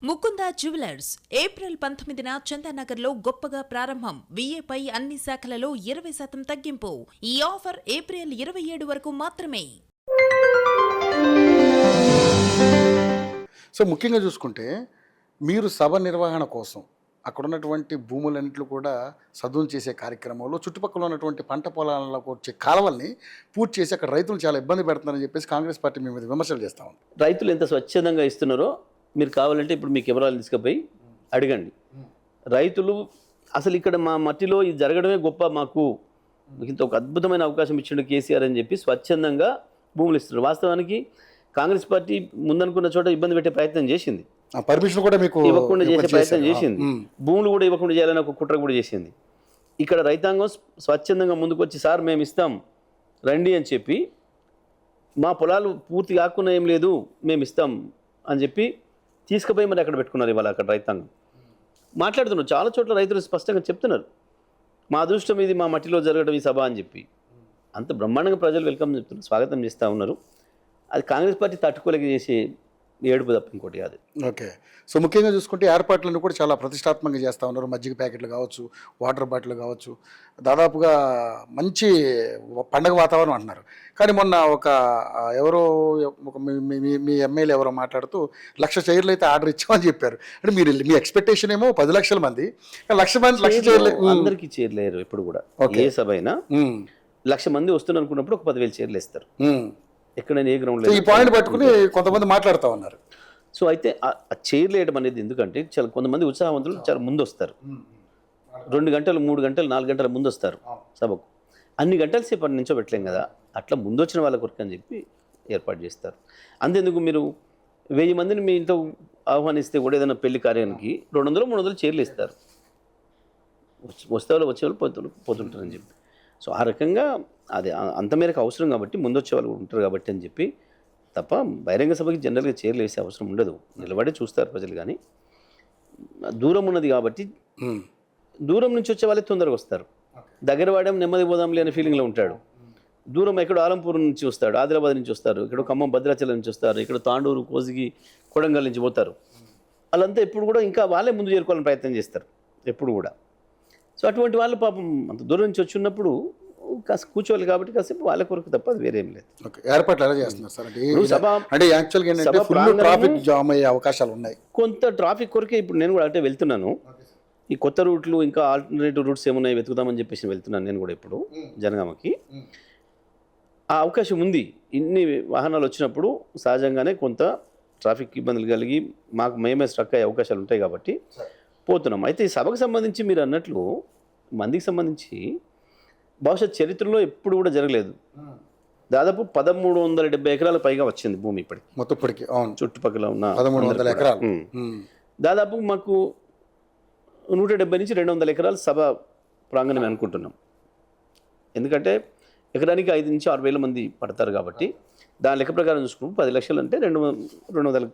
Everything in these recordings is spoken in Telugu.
ముకుంద జ్యువెలర్స్ ఏప్రిల్ 19న చందానగర్లో గొప్పగా ప్రారంభం. విఏపై అన్ని శాఖలలో 20% తగ్గింపు. ఈ ఆఫర్ ఏప్రిల్ 27 వరకు మాత్రమే. సో ముఖ్యంగా చూసుకుంటే మీరు సభ నిర్వహణ కోసం అక్కడ ఉన్నటువంటి భూములన్నింటిలో కూడా సదును చేసే కార్యక్రమంలో చుట్టుపక్కల ఉన్నటువంటి పంట పొలాలకు వచ్చే కాలువల్ని పూర్తి చేసి అక్కడ రైతులు చాలా ఇబ్బంది పెడుతున్నారని చెప్పేసి కాంగ్రెస్ పార్టీ మీ మీద విమర్శలు చేస్తా ఉంది. రైతులు ఎంత స్వచ్ఛందంగా ఇస్తున్నారో మీరు కావాలంటే ఇప్పుడు మీ కెమెరాలు తీసుకుపోయి అడగండి. రైతులు అసలు ఇక్కడ మా మట్టిలో ఇది జరగడమే గొప్ప, మాకు ఇంత ఒక అద్భుతమైన అవకాశం ఇచ్చిండు కేసీఆర్ అని చెప్పి స్వచ్ఛందంగా భూములు ఇస్తున్నారు. వాస్తవానికి కాంగ్రెస్ పార్టీ ముందనుకున్న చోట ఇబ్బంది పెట్టే ప్రయత్నం చేసింది, పర్మిషన్ కూడా మీకు ఇవ్వకుండా చేసే ప్రయత్నం చేసింది, భూములు కూడా ఇవ్వకుండా చేయాలని ఒక కుట్ర కూడా చేసింది. ఇక్కడ రైతాంగం స్వచ్ఛందంగా ముందుకు వచ్చి సార్ మేము ఇస్తాం రండి అని చెప్పి, మా పొలాలు పూర్తి కాకుండా ఏం లేదు మేము ఇస్తాం అని చెప్పి తీసుకుపోయి మరి అక్కడ పెట్టుకున్నారు. ఇవాళ అక్కడ రైతాంగం మాట్లాడుతున్నారు, చాలా చోట్ల రైతులు స్పష్టంగా చెప్తున్నారు మా అదృష్టం ఇది, మా మట్టిలో జరగడం ఈ సభ అని చెప్పి. అంత బ్రహ్మాండంగా ప్రజలు వెల్కమ్ చెప్తున్నారు, స్వాగతం చేస్తూ ఉన్నారు. అది కాంగ్రెస్ పార్టీ తట్టుకోలేక చేసే ఏడుపు తప్ప ఇంకోటి కాదు. ఓకే. సో ముఖ్యంగా చూసుకుంటే ఏర్పాట్లను కూడా చాలా ప్రతిష్టాత్మకంగా చేస్తూ ఉన్నారు. మజ్జిగ ప్యాకెట్లు కావచ్చు, వాటర్ బాటిల్ కావచ్చు, దాదాపుగా మంచి పండగ వాతావరణం అంటున్నారు. కానీ మొన్న ఎవరో మీ ఎమ్మెల్యే ఎవరో మాట్లాడుతూ 1,00,000 చైర్లు అయితే ఆర్డర్ ఇచ్చామని చెప్పారు. అంటే మీ ఎక్స్పెక్టేషన్ ఏమో 10 లక్షల మంది, 1,00,000 చైర్లు అందరికీ చేరలేరు. ఎప్పుడు కూడా ఏ సభ అయినా 1,00,000 మంది వస్తున్నారు అనుకున్నప్పుడు ఒక 10,000 చైర్లు ఇస్తారు. ఎక్కడైనా ఏ గ్రౌండ్ ఈ పాయింట్ పట్టుకుని కొంతమంది మాట్లాడుతూ ఉన్నారు. సో అయితే ఆ చైర్లు వేయడం అనేది ఎందుకంటే చాలా కొంతమంది ఉత్సాహవంతులు చాలా ముందు వస్తారు, 2 గంటలు 3 గంటలు 4 గంటల ముందు వస్తారు సభకు. అన్ని గంటల సేపు అన్ని నించోబెట్టలేం కదా, అట్లా ముందు వచ్చిన వాళ్ళ కొరకు అని చెప్పి ఏర్పాటు చేస్తారు. అంతేందుకు మీరు 1000 మందిని మీ ఇంట్లో ఆహ్వానిస్తే కూడా ఏదైనా పెళ్లి కార్యానికి 200-300 చైర్లు ఇస్తారు. వచ్చేవాళ్ళు పోతుంటారని చెప్పి. సో ఆ రకంగా అది అంత మేరకు అవసరం కాబట్టి ముందు వచ్చే వాళ్ళు ఉంటారు కాబట్టి అని చెప్పి తప్ప బహిరంగ సభకి జనరల్గా చైర్లు వేసే అవసరం ఉండదు. నిలబడి చూస్తారు ప్రజలు. కానీ దూరం ఉన్నది కాబట్టి దూరం నుంచి వచ్చే వాళ్ళే తొందరగా వస్తారు. దగ్గర వాడేం నెమ్మది పోదాంలే అనే ఫీలింగ్లో ఉంటాడు. దూరం ఎక్కడో ఆలంపూర్ నుంచి వస్తాడు, ఆదిలాబాద్ నుంచి వస్తారు, ఇక్కడ ఖమ్మం భద్రాచలం నుంచి వస్తారు, ఇక్కడ తాండూరు కోసిగి కొడంగల్ నుంచి పోతారు. వాళ్ళంతా ఎప్పుడు కూడా ఇంకా వాళ్ళే ముందు చేరుకోవాలని ప్రయత్నం చేస్తారు ఎప్పుడు కూడా. సో అటువంటి వాళ్ళు పాపం అంత దూరం నుంచి వచ్చి ఉన్నప్పుడు కాస్త కూర్చోవాలి కాబట్టి కాసేపు వాళ్ళ కొరకు తప్ప అది వేరేం లేదు. ఏర్పాట్లు ఎలా చేస్తున్నారు సార్? అంటే యాక్చువల్గా ఏంటంటే ఫుల్ ట్రాఫిక్ జామ్ అయ్యే అవకాశాలు ఉన్నాయి. కొంత ట్రాఫిక్ కొరకే ఇప్పుడు నేను కూడా అంటే వెళ్తున్నాను. ఈ కొత్త రూట్లు ఇంకా ఆల్టర్నేటివ్ రూట్స్ ఏమున్నాయి వెతుకుదామని చెప్పేసి వెళ్తున్నాను నేను కూడా ఇప్పుడు జనగామకి. ఆ అవకాశం ఉంది. ఇన్ని వాహనాలు వచ్చినప్పుడు సహజంగానే కొంత ట్రాఫిక్ ఇబ్బందులు కలిగి మేమే స్ట్రక్ అయ్యే అవకాశాలు ఉంటాయి కాబట్టి పోతున్నాం. అయితే ఈ సభకు సంబంధించి మీరు అన్నట్లు మందికి సంబంధించి బహుశా చరిత్రలో ఎప్పుడు కూడా జరగలేదు. దాదాపు 1,370 ఎకరాల పైగా వచ్చింది భూమి ఇప్పటికి మొత్తం చుట్టుపక్కల ఉన్న 1,300 ఎకరాలు. దాదాపు మాకు 170 నుంచి 200 ఎకరాలు సభ ప్రాంగణం అనుకుంటున్నాం. ఎందుకంటే ఎకరానికి 5 నుంచి 6 వేల మంది పడతారు కాబట్టి దాని లెక్క ప్రకారం చూసుకున్నప్పుడు 10 లక్షలు అంటే 200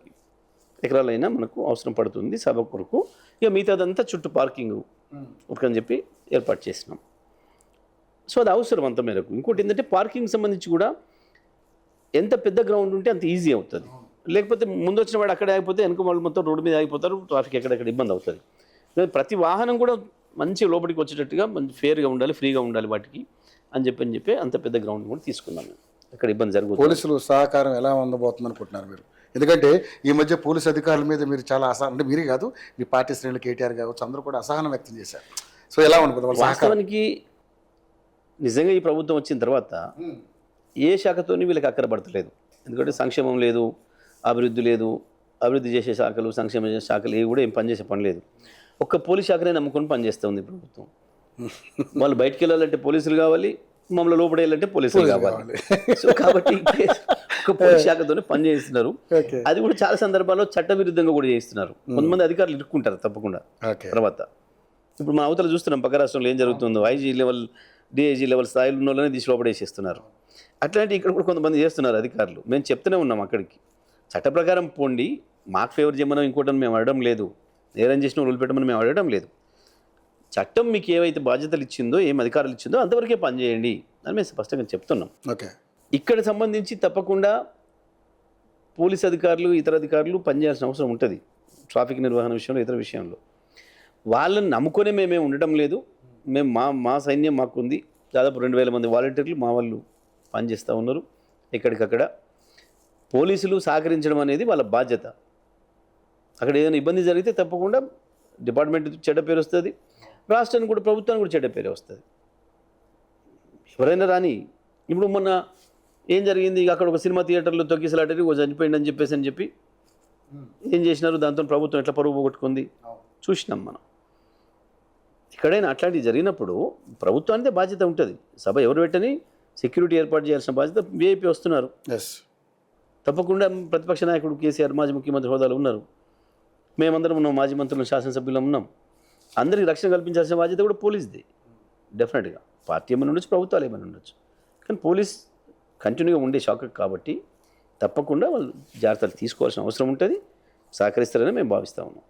ఎకరాలైనా మనకు అవసరం పడుతుంది సభ కొరకు. ఇక మిగతాదంతా చుట్టూ పార్కింగ్ ఒకని చెప్పి ఏర్పాటు చేసినాం. సో అది అవసరం అంత మేరకు. ఇంకోటి ఏంటంటే పార్కింగ్ సంబంధించి కూడా ఎంత పెద్ద గ్రౌండ్ ఉంటే అంత ఈజీ అవుతుంది. లేకపోతే ముందు వచ్చిన వాడు అక్కడే ఆగిపోతే వెనుక వాళ్ళు మొత్తం రోడ్డు మీద ఆగిపోతారు, ట్రాఫిక్ ఎక్కడెక్కడ ఇబ్బంది అవుతుంది. ప్రతి వాహనం కూడా మంచి లోపలికి వచ్చేటట్టుగా మంచి ఫేర్గా ఉండాలి, ఫ్రీగా ఉండాలి వాటికి అని చెప్పి అంత పెద్ద గ్రౌండ్ కూడా తీసుకున్నాం. అక్కడ ఇబ్బంది జరుగుతుంది. పోలీసులు సహకారం ఎలా ఉండబోతుంది అనుకుంటున్నారు మీరు? ఎందుకంటే ఈ మధ్య పోలీసు అధికారుల మీద మీరు చాలా అంటే మీరే కాదు, మీ పార్టీ శ్రేణులు కేటీఆర్ కావచ్చు అందరూ కూడా అసహనం వ్యక్తం చేశారు. సో ఎలా ఉంటుంది? వాస్తవానికి నిజంగా ఈ ప్రభుత్వం వచ్చిన తర్వాత ఏ శాఖతోని వీళ్ళకి అక్కర పడతలేదు. ఎందుకంటే సంక్షేమం లేదు, అభివృద్ధి లేదు, అభివృద్ధి చేసే శాఖలు సంక్షేమ చేసే శాఖలు ఏవి కూడా ఏం పనిచేసే పని లేదు. ఒక్క పోలీస్ శాఖనే నమ్ముకొని పనిచేస్తూ ఉంది ప్రభుత్వం. వాళ్ళు బయటికి వెళ్ళాలంటే పోలీసులు కావాలి, మమ్మల్ని లోపడేయాలంటే పోలీసులు కావాలి. సో కాబట్టి ఒక పోలీస్ శాఖతోనే పనిచేస్తున్నారు. అది కూడా చాలా సందర్భాల్లో చట్టవిరుద్ధంగా కూడా చేస్తున్నారు. కొంతమంది అధికారులు ఇరుక్కుంటారు తప్పకుండా. తర్వాత ఇప్పుడు మా అవతల చూస్తున్నాం పక్క రాష్ట్రంలో ఏం జరుగుతుందో, ఐజీ లెవెల్ డిఐజీ లెవెల్ స్థాయిలో ఉన్న వాళ్ళని తీసి లోపడేసేస్తున్నారు. అట్లాంటి ఇక్కడ కూడా కొంతమంది చేస్తున్నారు అధికారులు. మేము చెప్తూనే ఉన్నాం అక్కడికి చట్ట ప్రకారం పోండి, మాకు ఫేవర్ చేయమని ఇంకోటని మేము అడగడం లేదు, నేరం చేసిన రూల్ పెట్టమని మేము అడగడం లేదు. చట్టం మీకు ఏవైతే బాధ్యతలు ఇచ్చిందో, ఏం అధికారులు ఇచ్చిందో అంతవరకే పనిచేయండి అని మేము స్పష్టంగా చెప్తున్నాం. ఇక్కడ సంబంధించి తప్పకుండా పోలీస్ అధికారులు ఇతర అధికారులు పనిచేయాల్సిన అవసరం ఉంటుంది. ట్రాఫిక్ నిర్వహణ విషయంలో ఇతర విషయంలో వాళ్ళని నమ్ముకొని మేమే ఉండటం లేదు. మేము మా సైన్యం మాకుంది. దాదాపు 2000 మంది వాలంటీర్లు మా వాళ్ళు పనిచేస్తూ ఉన్నారు. ఎక్కడికక్కడ పోలీసులు సహకరించడం అనేది వాళ్ళ బాధ్యత. అక్కడ ఏదైనా ఇబ్బంది జరిగితే తప్పకుండా డిపార్ట్మెంట్ చెడ్డ పేరు వస్తుంది, రాష్ట్రానికి కూడా ప్రభుత్వానికి కూడా చెడ్డ పేరు వస్తుంది. ఎవరైనా రాని. ఇప్పుడు మొన్న ఏం జరిగింది, అక్కడ ఒక సినిమా థియేటర్లో తొక్కిసలాటరి ఓ చనిపోయిందని చెప్పి ఏం చేసినారు, దాంతో ప్రభుత్వం ఎట్లా పరువు పోగొట్టుకుంది చూసినాం మనం. ఎక్కడైనా అట్లాంటివి జరిగినప్పుడు ప్రభుత్వానిదే బాధ్యత ఉంటుంది. సభ ఎవరు పెట్టని సెక్యూరిటీ ఏర్పాటు చేయాల్సిన బాధ్యత వీఐపీ వస్తున్నారు. తప్పకుండా ప్రతిపక్ష నాయకుడు కేసీఆర్ మాజీ ముఖ్యమంత్రి హోదాలో ఉన్నారు. మేమందరం ఉన్నాం, మాజీ మంత్రులు శాసనసభ్యులు ఉన్నాం. అందరికీ రక్షణ కల్పించాల్సిన బాధ్యత కూడా పోలీస్ది. డెఫినెట్గా పార్టీ ఏమైనా ఉండొచ్చు, ప్రభుత్వాలు ఏమైనా ఉండొచ్చు, కానీ పోలీస్ కంటిన్యూగా ఉండే శాఖ కాబట్టి తప్పకుండా వాళ్ళు జాగ్రత్తలు తీసుకోవాల్సిన అవసరం ఉంటుంది. సహకరిస్తారని మేము భావిస్తూ ఉన్నాం.